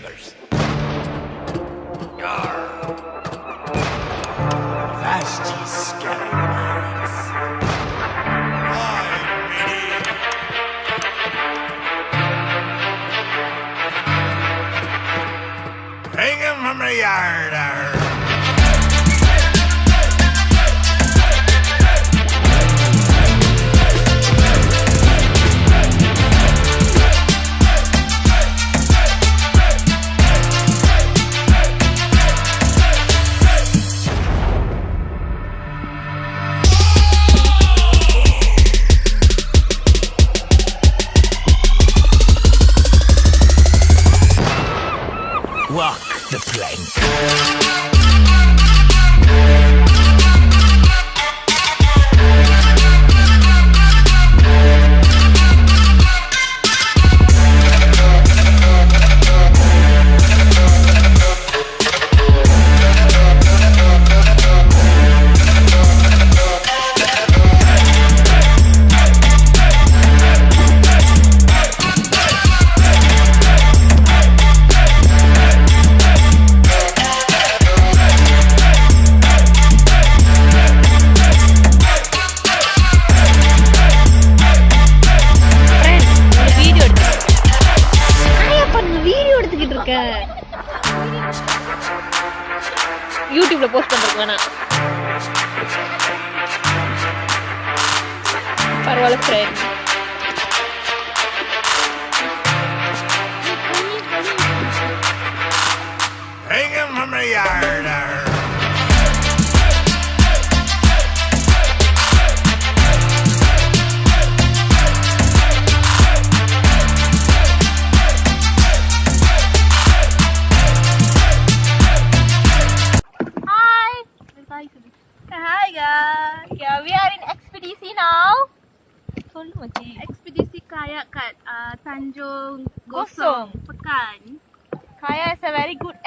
fingers. Yarr. Vasty scallywags. Hi, meaty. Bring him from the yard. Walk the plank. YouTubeல post பண்றது வேணா பரவாயில்ல friend Hang him from the yard. Hi guys, yeah, we are in XPDC now. XPDC kayak kat Tanjung Gosong. Pekan. Kaya is a very good